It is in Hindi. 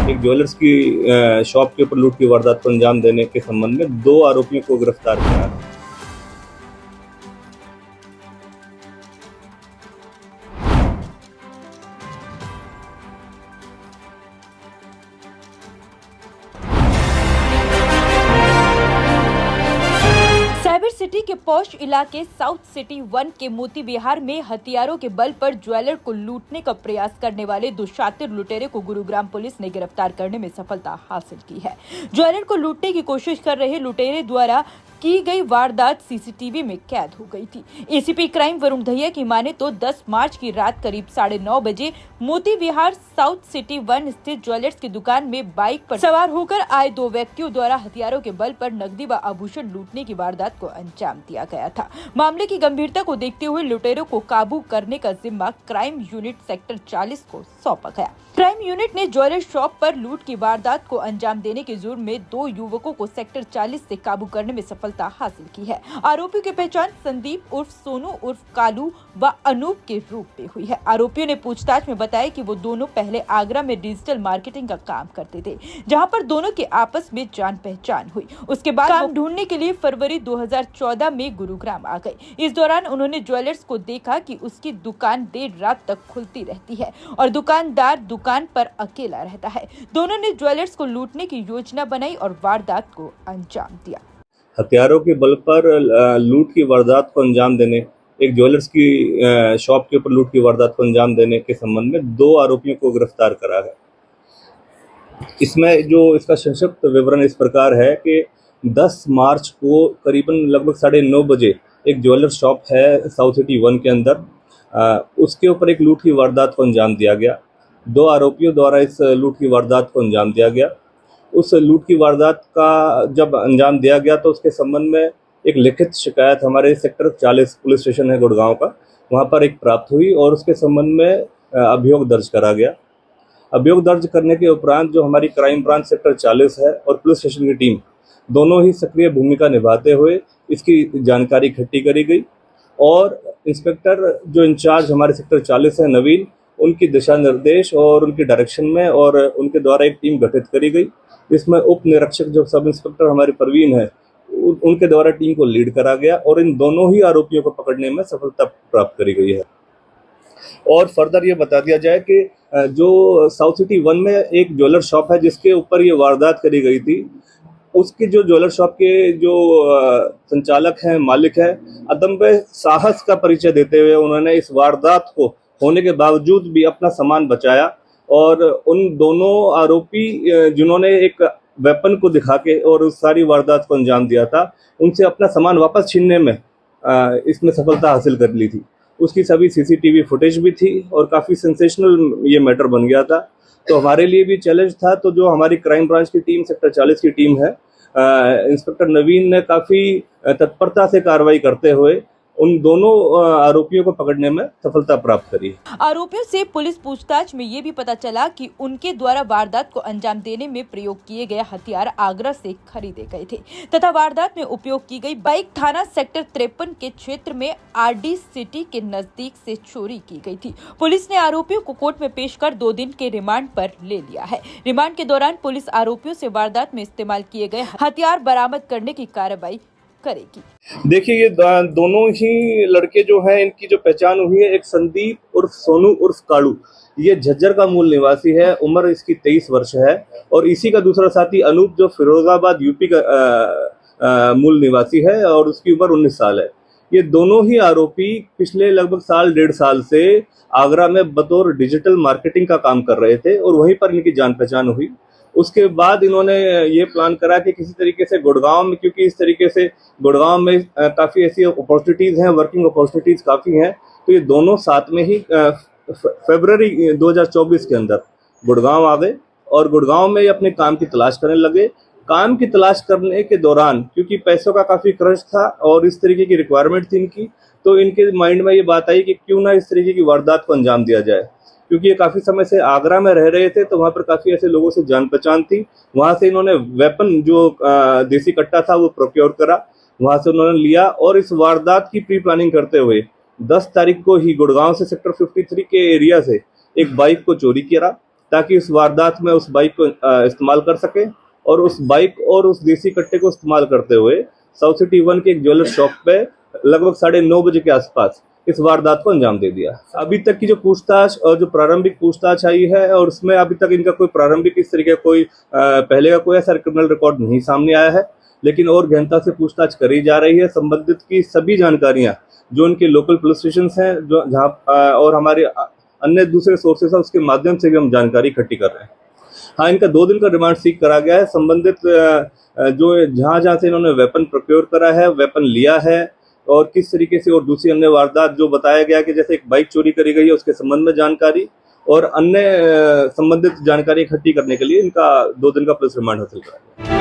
एक ज्वेलर्स की शॉप के ऊपर लूट की वारदात को अंजाम देने के संबंध में 2 आरोपियों को गिरफ्तार किया है। साइबर सिटी के पॉश इलाके साउथ सिटी 1 के मोती विहार में हथियारों के बल पर ज्वेलर को लूटने का प्रयास करने वाले 2 शातिर लुटेरे को गुरुग्राम पुलिस ने गिरफ्तार करने में सफलता हासिल की है। ज्वेलर को लूटने की कोशिश कर रहे लुटेरे द्वारा की गई वारदात सीसीटीवी में कैद हो गई थी। एसीपी क्राइम वरुण दहिया की माने तो 10 मार्च की रात करीब 9:30 बजे मोती विहार साउथ सिटी 1 स्थित ज्वेलर्स की दुकान में बाइक पर सवार होकर आए 2 व्यक्तियों द्वारा हथियारों के बल पर नकदी व आभूषण लूटने की वारदात को अंजाम दिया गया था। मामले की गंभीरता को देखते हुए लुटेरों को काबू करने का जिम्मा क्राइम यूनिट सेक्टर 40 को सौंपा गया। क्राइम यूनिट ने ज्वेलर शॉप पर लूट की वारदात को अंजाम देने के जुर्म में 2 युवकों को सेक्टर 40 से काबू करने में सफलता हासिल की है। आरोपियों की पहचान संदीप उर्फ सोनू उर्फ कालू व अनूप के रूप में हुई है। आरोपियों ने पूछताछ में बताया कि वो दोनों पहले आगरा में डिजिटल मार्केटिंग का काम करते थे, जहां पर दोनों के आपस में जान पहचान हुई। उसके बाद काम ढूंढने के लिए फरवरी 2014 में गुरुग्राम आ गए। इस दौरान उन्होंने ज्वेलर्स को देखा कि उसकी दुकान देर रात तक खुलती रहती है और दुकानदार दुकान पर अकेला रहता है। दोनों ने ज्वेलर्स को लूटने की योजना बनाई और वारदात को अंजाम दिया। हथियारों के बल पर लूट की वारदात को अंजाम देने एक ज्वेलर्स की शॉप के ऊपर लूट की वारदात को अंजाम देने के संबंध में 2 आरोपियों को गिरफ्तार करा है। इसमें जो इसका संक्षिप्त विवरण इस प्रकार है कि 10 मार्च को करीबन लगभग 9:30 बजे एक ज्वेलर शॉप है साउथ सिटी 1 के अंदर, उसके ऊपर एक लूट की वारदात को अंजाम दिया गया। 2 आरोपियों द्वारा इस लूट की वारदात को अंजाम दिया गया। उस लूट की वारदात का जब अंजाम दिया गया तो उसके संबंध में एक लिखित शिकायत हमारे सेक्टर 40 पुलिस स्टेशन है गुड़गांव का, वहां पर एक प्राप्त हुई और उसके संबंध में अभियोग दर्ज करा गया। अभियोग दर्ज करने के उपरांत जो हमारी क्राइम ब्रांच सेक्टर 40 है और पुलिस स्टेशन की टीम दोनों ही सक्रिय भूमिका निभाते हुए इसकी जानकारी इकट्ठी करी गई और इंस्पेक्टर जो इंचार्ज हमारे सेक्टर 40 है नवीन, उनकी दिशा निर्देश और उनकी डायरेक्शन में और उनके द्वारा एक टीम गठित करी गई, जिसमें उप निरीक्षक जो सब इंस्पेक्टर हमारी परवीन है उनके द्वारा टीम को लीड करा गया और इन दोनों ही आरोपियों को पकड़ने में सफलता प्राप्त करी गई है। और फर्दर ये बता दिया जाए कि जो साउथ सिटी 1 में एक ज्वेलर शॉप है जिसके ऊपर ये वारदात करी गई थी, उसकी जो ज्वेलर शॉप के जो संचालक हैं, मालिक है, अदम्य साहस का परिचय देते हुए उन्होंने इस वारदात को होने के बावजूद भी अपना सामान बचाया और उन दोनों आरोपी जिन्होंने एक वेपन को दिखा के और उस सारी वारदात को अंजाम दिया था, उनसे अपना सामान वापस छीनने में इसमें सफलता हासिल कर ली थी। उसकी सभी सीसीटीवी फुटेज भी थी और काफ़ी सेंसेशनल ये मैटर बन गया था। तो हमारे लिए भी चैलेंज था। तो जो हमारी क्राइम ब्रांच की टीम सेक्टर 40 की टीम है, इंस्पेक्टर नवीन ने काफ़ी तत्परता से कार्रवाई करते हुए उन दोनों आरोपियों को पकड़ने में सफलता प्राप्त करी। आरोपियों से पुलिस पूछताछ में ये भी पता चला कि उनके द्वारा वारदात को अंजाम देने में प्रयोग किए गए हथियार आगरा से खरीदे गए थे तथा वारदात में उपयोग की गई बाइक थाना सेक्टर 53 के क्षेत्र में आरडी सिटी के नजदीक से चोरी की गई थी। पुलिस ने आरोपियों को कोर्ट में पेश कर 2 दिन के रिमांड पर ले लिया है। रिमांड के दौरान पुलिस आरोपियों से वारदात में इस्तेमाल किए गए हथियार बरामद करने की कार्रवाई करेगी। देखिए, ये दोनों ही लड़के जो हैं, इनकी जो पहचान हुई है, एक संदीप उर्फ सोनू उर्फ कालू, ये झज्जर का मूल निवासी है, उम्र इसकी 23 वर्ष है और इसी का दूसरा साथी अनूप जो फिरोजाबाद यूपी का मूल निवासी है और उसकी उम्र 19 साल है। ये दोनों ही आरोपी पिछले लगभग 1.5 साल से आगरा में बतौर डिजिटल मार्केटिंग का काम कर रहे थे और वहीं पर इनकी जान पहचान हुई। उसके बाद इन्होंने ये प्लान करा कि किसी तरीके से गुड़गांव में, क्योंकि इस तरीके से गुड़गांव में काफ़ी ऐसी अपॉर्चुनिटीज़ हैं, वर्किंग अपॉर्चुनिटीज़ काफ़ी हैं, तो ये दोनों साथ में ही फरवरी 2024 के अंदर गुड़गांव आ गए और गुड़गांव में अपने काम की तलाश करने लगे। काम की तलाश करने के दौरान क्योंकि पैसों का काफ़ी क्रंच था और इस तरीके की रिक्वायरमेंट थी इनकी, तो इनके माइंड में ये बात आई कि क्यों ना इस तरीके की वारदात को अंजाम दिया जाए। क्योंकि ये काफ़ी समय से आगरा में रह रहे थे तो वहाँ पर काफ़ी ऐसे लोगों से जान पहचान थी। वहाँ से इन्होंने वेपन जो देसी कट्टा था वो प्रोक्योर करा, वहाँ से उन्होंने लिया और इस वारदात की प्री प्लानिंग करते हुए 10 तारीख को ही गुड़गांव से सेक्टर 53 के एरिया से एक बाइक को चोरी किया ताकि उस वारदात में उस बाइक को इस्तेमाल कर सके और उस बाइक और उस देसी कट्टे को इस्तेमाल करते हुए साउथ सिटी 1 के एक ज्वेलर शॉप पे लगभग 9:30 बजे के आसपास इस वारदात को अंजाम दे दिया। अभी तक की जो पूछताछ और जो प्रारंभिक पूछताछ आई है और उसमें अभी तक इनका कोई प्रारंभिक इस तरीके कोई पहले का कोई ऐसा क्रिमिनल रिकॉर्ड नहीं सामने आया है, लेकिन और गहनता से पूछताछ करी जा रही है। संबंधित की सभी जानकारियां जो उनके लोकल पुलिस स्टेशन हैं जो जहाँ और हमारे अन्य दूसरे सोर्सेस है उसके माध्यम से भी हम जानकारी इकट्ठी कर रहे हैं। हाँ, इनका 2 दिन का रिमांड सीक करा गया है। संबंधित जो जहाँ से इन्होंने वेपन प्रोक्योर करा है, वेपन लिया है और किस तरीके से और दूसरी अन्य वारदात जो बताया गया कि जैसे एक बाइक चोरी करी गई है उसके संबंध में जानकारी और अन्य संबंधित जानकारी इकट्ठी करने के लिए इनका 2 दिन का पुलिस रिमांड हासिल करा गया।